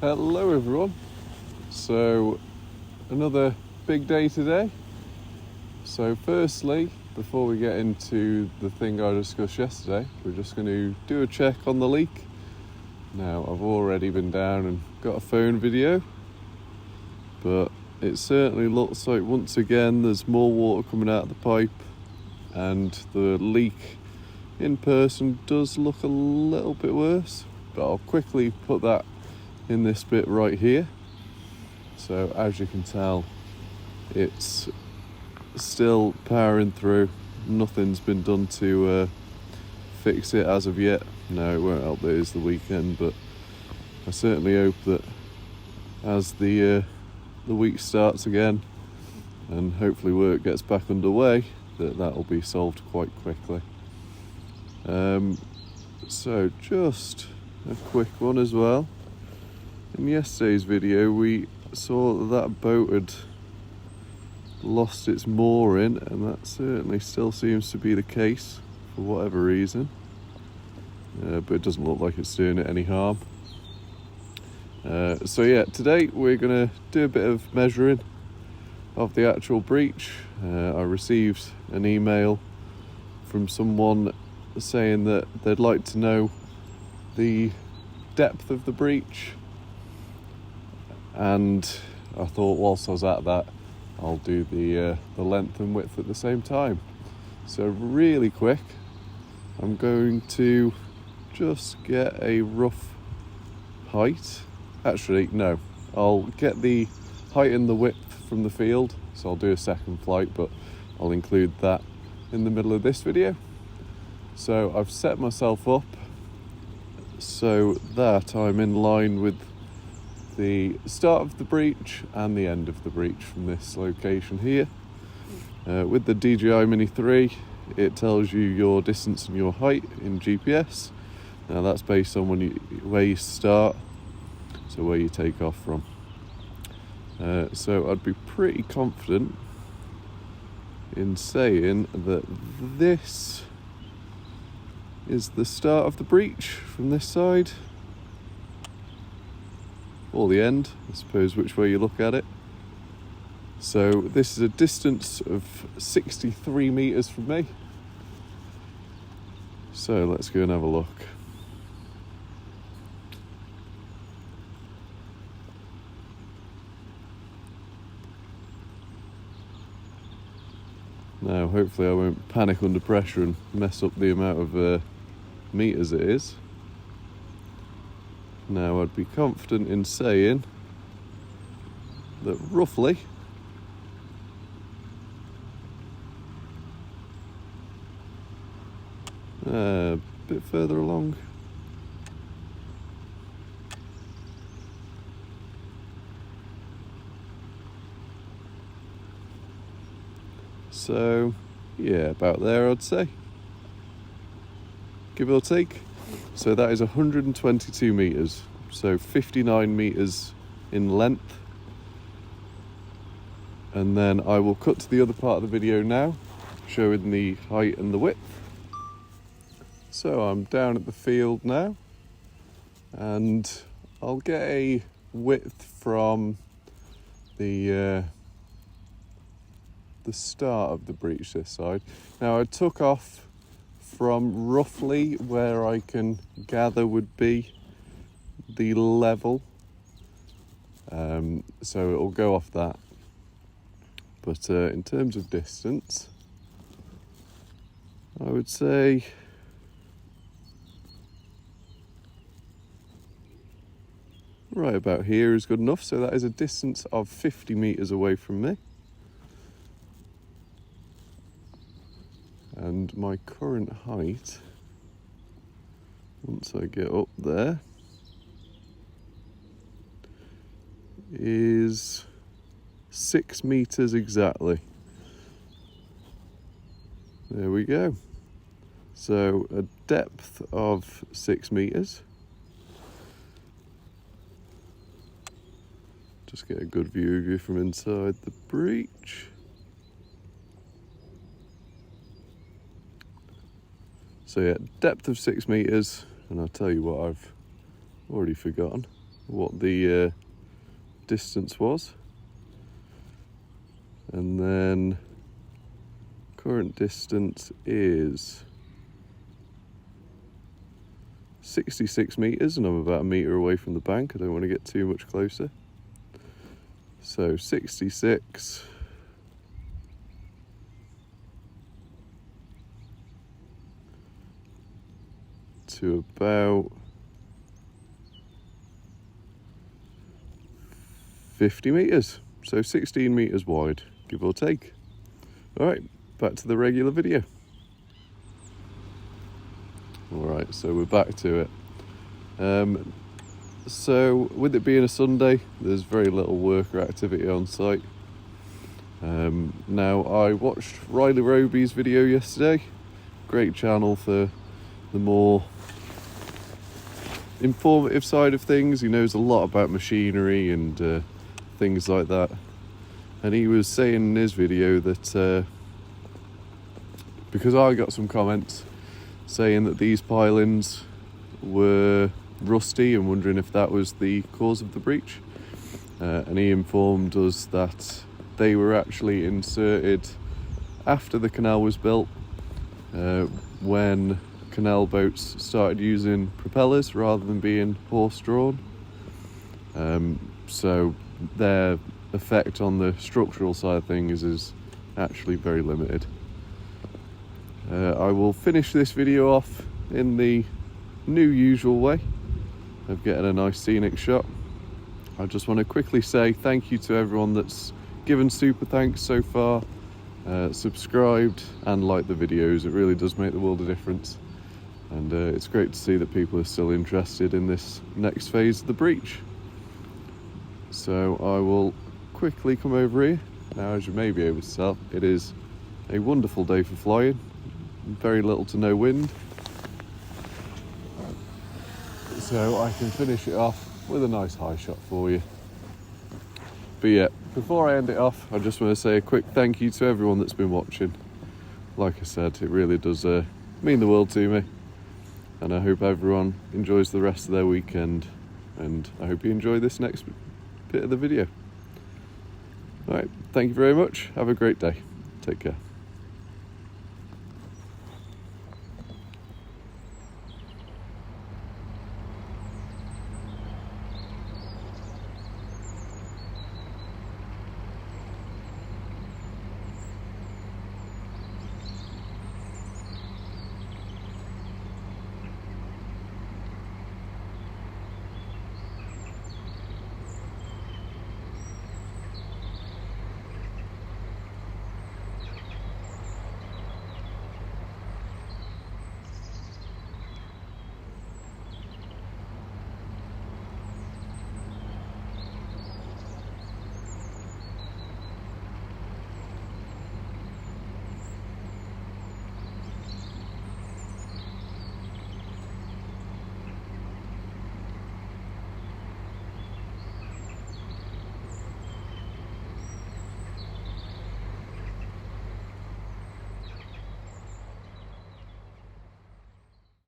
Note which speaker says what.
Speaker 1: Hello everyone. So another big day today. So firstly, before we get into the thing I discussed yesterday, we're just going to do a check on the leak. Now I've already been down and got a phone video, but it certainly looks like once again there's more water coming out of the pipe, and the leak in person does look a little bit worse, but I'll quickly put that in this bit right here. So as you can tell, it's still powering through. Nothing's been done to fix it as of yet. No, it won't help that it's the weekend, but I certainly hope that as the week starts again and hopefully work gets back underway, that'll be solved quite quickly. So just a quick one as well. In yesterday's video we saw that boat had lost its mooring, and that certainly still seems to be the case for whatever reason, but it doesn't look like it's doing it any harm. So yeah, today we're going to do a bit of measuring of the actual breach. I received an email from someone saying that they'd like to know the depth of the breach, and I thought whilst I was at that, I'll do the length and width at the same time. So really quick, I'm going to just get a rough height. Actually, no, I'll get the height and the width from the field, so I'll do a second flight, but I'll include that in the middle of this video. So I've set myself up so that I'm in line with the start of the breach and the end of the breach from this location here. With the DJI Mini 3, it tells you your distance and your height in GPS. Now that's based on where you start, so where you take off from. So I'd be pretty confident in saying that this is the start of the breach from this side, or the end, I suppose, which way you look at it. So this is a distance of 63 metres from me. So let's go and have a look. Now hopefully I won't panic under pressure and mess up the amount of metres it is. Now I'd be confident in saying that roughly a bit further along. So yeah, about there I'd say, give or take. So that is 122 metres, so 59 metres in length. And then I will cut to the other part of the video now, showing the height and the width. So I'm down at the field now, and I'll get a width from the start of the breach this side. Now I took off from roughly where I can gather would be the level, so it'll go off that. But in terms of distance, I would say right about here is good enough. So that is a distance of 50 metres away from me. And my current height, once I get up there, is 6 metres exactly. There we go. So a depth of 6 metres. Just get a good view of you from inside the breach. So yeah, depth of 6 metres, and I'll tell you what I've already forgotten. what the distance was, and then current distance is 66 metres, and I'm about a metre away from the bank. I don't want to get too much closer. So 66 to about 50 metres, so 16 metres wide, give or take. Alright, back to the regular video. Alright, so we're back to it. So with it being a Sunday, there's very little work or activity on site. Now, I watched Riley Roby's video yesterday. Great channel for the more informative side of things. He knows a lot about machinery and things like that. And he was saying in his video that because I got some comments saying that these pilings were rusty and wondering if that was the cause of the breach, and he informed us that they were actually inserted after the canal was built, when canal boats started using propellers rather than being horse-drawn. So their effect on the structural side of things is actually very limited. I will finish this video off in the new usual way of getting a nice scenic shot. I just want to quickly say thank you to everyone that's given super thanks so far, subscribed and liked the videos. It really does make the world a difference, and it's great to see that people are still interested in this next phase of the breach. So I will quickly come over here. Now, as you may be able to tell, it is a wonderful day for flying, very little to no wind, so I can finish it off with a nice high shot for you. But yeah, before I end it off, I just want to say a quick thank you to everyone that's been watching. Like I said, it really does mean the world to me, and I hope everyone enjoys the rest of their weekend, and I hope you enjoy this next bit of the video. Alright, thank you very much, have a great day, take care.